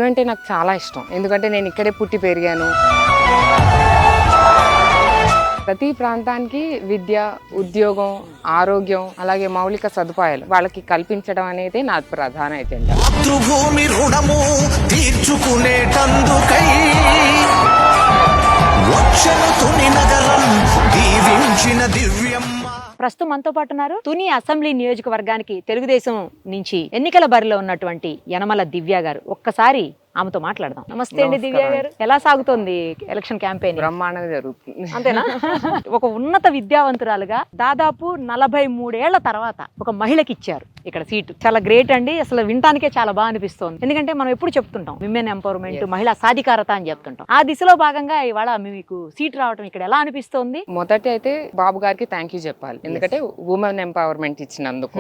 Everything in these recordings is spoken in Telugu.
అంటే నాకు చాలా ఇష్టం. ఎందుకంటే నేను ఇక్కడే పుట్టి పెరిగాను. ప్రతి ప్రాంతానికి విద్య, ఉద్యోగం, ఆరోగ్యం, అలాగే మౌలిక సదుపాయాలు వాళ్ళకి కల్పించడం అనేది నా ప్రధాన ఎజెండా. మాతృభూమి రుణము తీర్చుకునేటందుకై వచ్చెను తుని నగరం దీవించిన దివ్యమ్మ. ప్రస్తుతం మనతో పాటు ఉన్నారు తుని అసెంబ్లీ నియోజకవర్గానికి తెలుగుదేశం నుంచి ఎన్నికల బరిలో ఉన్నటువంటి యనమల దివ్య గారు. ఒక్కసారి ఆమెతో మాట్లాడదాం. నమస్తే అండి దివ్య గారు, ఎలా సాగుతోంది ఎలక్షన్ క్యాంపెయిన్? బ్రహ్మాండంగా జరుగుతుంది. అంతేనా? ఒక ఉన్నత విద్యావంతురాలుగా దాదాపు 43 ఏళ్ల తర్వాత ఒక మహిళకి ఇచ్చారు ఇక్కడ సీటు. చాలా గ్రేట్ అండి. అసలు వినటానికే చాలా బాగా అనిపిస్తోంది. ఎందుకంటే మనం ఎప్పుడు చెప్తుంటాం విమెన్ ఎంపవర్మెంట్, మహిళా సాధికారత అని చెప్తుంటాం. ఆ దిశలో భాగంగా ఇవాళ మీకు సీట్ రావడం ఇక్కడ ఎలా అనిపిస్తోంది? మొదటి అయితే బాబు గారికి థ్యాంక్ యూ చెప్పాలి. ఎందుకంటే ఉమెన్ ఎంపవర్మెంట్ ఇచ్చినందుకు.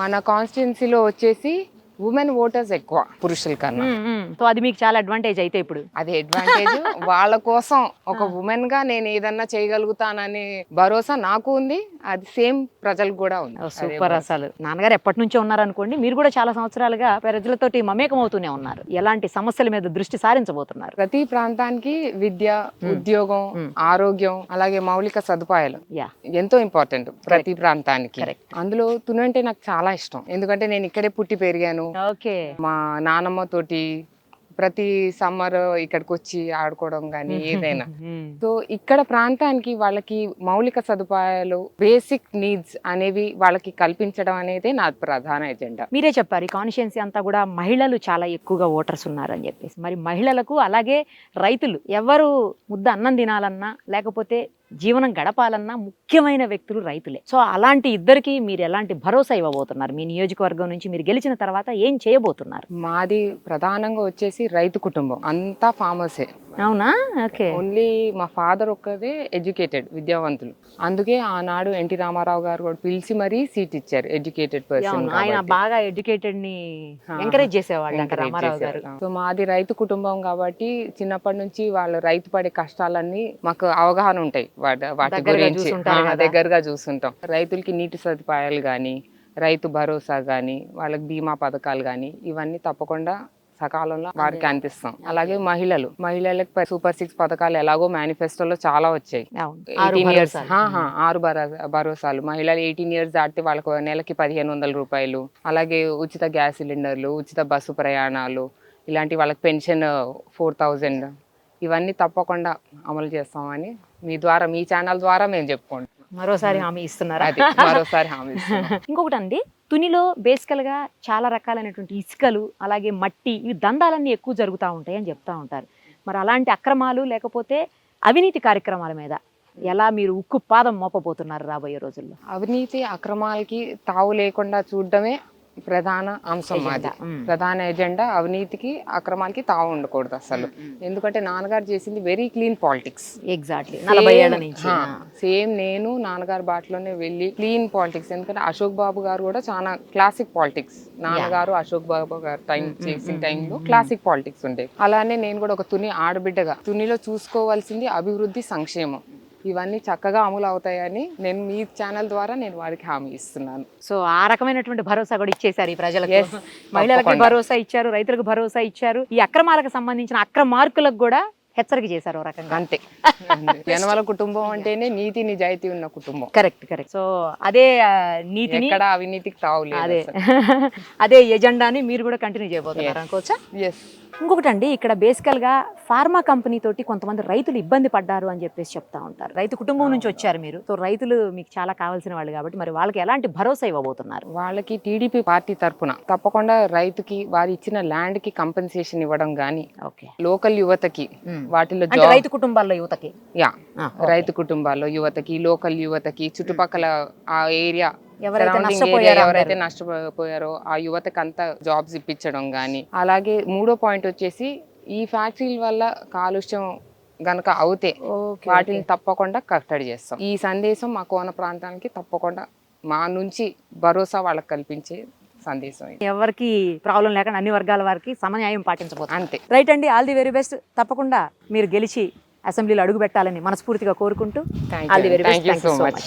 మన కాన్స్టిట్యున్సీలో వచ్చేసి ఉమెన్ ఓటర్స్ ఎక్కువ పురుషుల కన్నా. సో అది మీకు చాలా అడ్వాంటేజ్ అయితే ఇప్పుడు. అది అడ్వాంటేజ్. వాళ్ళ కోసం ఒక ఉమెన్ గా నేను ఏదన్నా చేయగలుగుతానని భరోసా నాకు ఉంది. అది సేమ్ ప్రజలకు కూడా ఉంది. సూపర్. అసలు నాన్నగారు ఎప్పటి నుంచో ఉన్నారు అనుకోండి, మీరు కూడా చాలా సంవత్సరాలుగా ప్రజలతోటి మమేకం అవుతూనే ఉన్నారు. ఎలాంటి సమస్యల మీద దృష్టి సారించబోతున్నారు? ప్రతి ప్రాంతానికి విద్య, ఉద్యోగం, ఆరోగ్యం, అలాగే మౌలిక సదుపాయాలు ఎంతో ఇంపార్టెంట్ ప్రతి ప్రాంతానికి. అందులో తుని అంటే నాకు చాలా ఇష్టం. ఎందుకంటే నేను ఇక్కడే పుట్టి పెరిగాను. మా నానమ్మ తోటి ప్రతి సమ్మర్ ఇక్కడికి వచ్చి ఆడుకోవడం గానీ ఏదైనా. సో ఇక్కడ ప్రాంతానికి వాళ్ళకి మౌలిక సదుపాయాలు, బేసిక్ నీడ్స్ అనేవి వాళ్ళకి కల్పించడం అనేది నా ప్రధాన ఎజెండా. మీరే చెప్పారు ఈ కాన్స్టిట్యుయెన్సీ అంతా కూడా మహిళలు చాలా ఎక్కువగా ఓటర్స్ ఉన్నారని చెప్పేసి. మరి మహిళలకు అలాగే రైతులు ఎవరు ముద్ద అన్నం తినాలన్నా లేకపోతే జీవనం గడపాలన్నా ముఖ్యమైన వ్యక్తులు రైతులే. సో అలాంటి ఇద్దరికి మీరు ఎలాంటి భరోసా ఇవ్వబోతున్నారు? మీ నియోజకవర్గం నుంచి మీరు గెలిచిన తర్వాత ఏం చేయబోతున్నారు? మాది ప్రధానంగా వచ్చేసి రైతు కుటుంబం, అంతా ఫార్మర్సే. అవునా? ఓకే. ఓన్లీ మా ఫాదర్ ఒక్కదే ఎడ్యుకేటెడ్, విద్యావంతులు. అందుకే ఆనాడు ఎన్టీ రామారావు గారు కూడా పిలిచి మరీ సీట్ ఇచ్చారు, ఎడ్యుకేటెడ్ పర్సన్. ఆయన బాగా ఎడ్యుకేటెడ్ ని ఎంకరేజ్ చేసేవాళ్ళు రామారావు గారు. సో మాది రైతు కుటుంబం కాబట్టి చిన్నప్పటి నుంచి వాళ్ళు రైతు పడే కష్టాలన్నీ మాకు అవగాహన ఉంటాయి. వాటి గురించి దగ్గరగా చూస్తుంటాం. రైతులకి నీటి సదుపాయాలు గాని, రైతు భరోసా గాని, వాళ్ళకి బీమా పథకాలు గాని, ఇవన్నీ తప్పకుండా సకాలంలో వారికి అందిస్తాం. అలాగే మహిళలకు సూపర్ 6 పథకాలు ఎలాగో మేనిఫెస్టోలో చాలా వచ్చాయి. 18 ఇయర్స్ 6 భరోసాలు. మహిళలు 18 ఇయర్స్ దాటితే వాళ్ళకు నెలకి 1500 రూపాయలు, అలాగే ఉచిత గ్యాస్ సిలిండర్లు, ఉచిత బస్సు ప్రయాణాలు, ఇలాంటి వాళ్ళకి పెన్షన్ 4000, ఇవన్నీ తప్పకుండా అమలు చేస్తామని మీ ఛానల్ ద్వారా మేము చెప్పుకుంటాం. మరోసారి హామీ ఇస్తున్నారా? మరోసారి హామీ. ఇంకొకటి అండి, తునిలో బేసికల్ గా చాలా రకాలైనటువంటి ఇసుకలు, అలాగే మట్టి, ఇవి దందాలన్నీ ఎక్కువ జరుగుతూ ఉంటాయి అని చెప్తా ఉంటారు. మరి అలాంటి అక్రమాలు లేకపోతే అవినీతి కార్యక్రమాల మీద ఎలా మీరు ఉక్కు పాదం మోపబోతున్నారు రాబోయే రోజుల్లో? అవినీతి అక్రమాలకి తావు లేకుండా చూడడమే ప్రధాన అంశం. మాది ప్రధాన ఎజెండా. అవినీతికి అక్రమాలకి తావు ఉండకూడదు అసలు. ఎందుకంటే నాన్నగారు చేసింది వెరీ క్లీన్ పాలిటిక్స్. ఎగ్జాక్ట్లీ 40 ఏళ్ల నుంచి సేమ్ నేను నాన్నగారు బాటలోనే వెళ్ళి క్లీన్ పాలిటిక్స్. ఎందుకంటే అశోక్ బాబు గారు కూడా చాలా క్లాసిక్ పాలిటిక్స్. నాన్నగారు అశోక్ బాబు గారు చేసిన టైంలో క్లాసిక్ పాలిటిక్స్ ఉండే. అలానే నేను కూడా ఒక తుని ఆడబిడ్డగా తునిలో చూసుకోవాల్సింది అభివృద్ధి, సంక్షేమం, ఇవన్నీ చక్కగా అమలు అవుతాయని నేను మీ ఛానల్ ద్వారా నేను వారికి హామీ ఇస్తున్నాను. సో ఆ రకమైనటువంటి భరోసా కూడా ఇచ్చేసారు ఈ ప్రజలకు. మహిళలకు భరోసా ఇచ్చారు, రైతులకు భరోసా ఇచ్చారు, ఈ అక్రమాలకు సంబంధించిన అక్రమార్కులకు కూడా హెచ్చరిక చేశారు ఒక రకంగా. అంతే. యనమల కుటుంబం అంటేనే నీతి నిజాయితీ ఉన్న కుటుంబం. కరెక్ట్. సో అదే నీతిని, ఎక్కడ అవినీతికి తావులేదు, అదే ఎజెండాని మీరు కూడా కంటిన్యూ చేయబోతున్నారు అనుకోవచ్చా? ఇంకొకటి అండి, ఇక్కడ బేసికల్ గా ఫార్మా కంపెనీ తోటి కొంతమంది రైతులు ఇబ్బంది పడ్డారు అని చెప్పేసి చెప్తా ఉంటారు. రైతు కుటుంబం నుంచి వచ్చారు మీరు. సో రైతులు మీకు చాలా కావాల్సిన వాళ్ళు కాబట్టి మరి వాళ్ళకి ఎలాంటి భరోసా ఇవ్వబోతున్నారు? వాళ్ళకి టీడీపీ పార్టీ తరఫున తప్పకుండా రైతుకి వారు ఇచ్చిన ల్యాండ్ కి కంపెన్సేషన్ ఇవ్వడం గానీ, లోకల్ యువతకి వాటిలో రైతు కుటుంబాల్లో యువతకి రైతు కుటుంబాల్లో యువతకి, లోకల్ యువతకి, చుట్టుపక్కల ఆ ఏరియా ఎవరైతే నష్టపోయారో ఆ యువతకి అంతా జాబ్స్ ఇప్పించడం గానీ. అలాగే 3వ పాయింట్ వచ్చేసి ఈ ఫ్యాక్టరీల వల్ల కాలుష్యం గనక అవుతే వాటిని తప్పకుండా కట్టడి చేస్తాం. ఈ సందేశం మా కోన ప్రాంతానికి తప్పకుండా మా నుంచి భరోసా వాళ్ళకి కల్పించే సందేశం. ఎవరికి ప్రాబ్లం లేకుండా అన్ని వర్గాల వారికి సమన్యాయం పాటించబోతుంది. అంతే. రైట్ అండి, ఆల్ ది వెరీ బెస్ట్. తప్పకుండా మీరు గెలిచి అసెంబ్లీలో అడుగు పెట్టాలని మనస్ఫూర్తిగా కోరుకుంటూ all the very best. Thank you so much.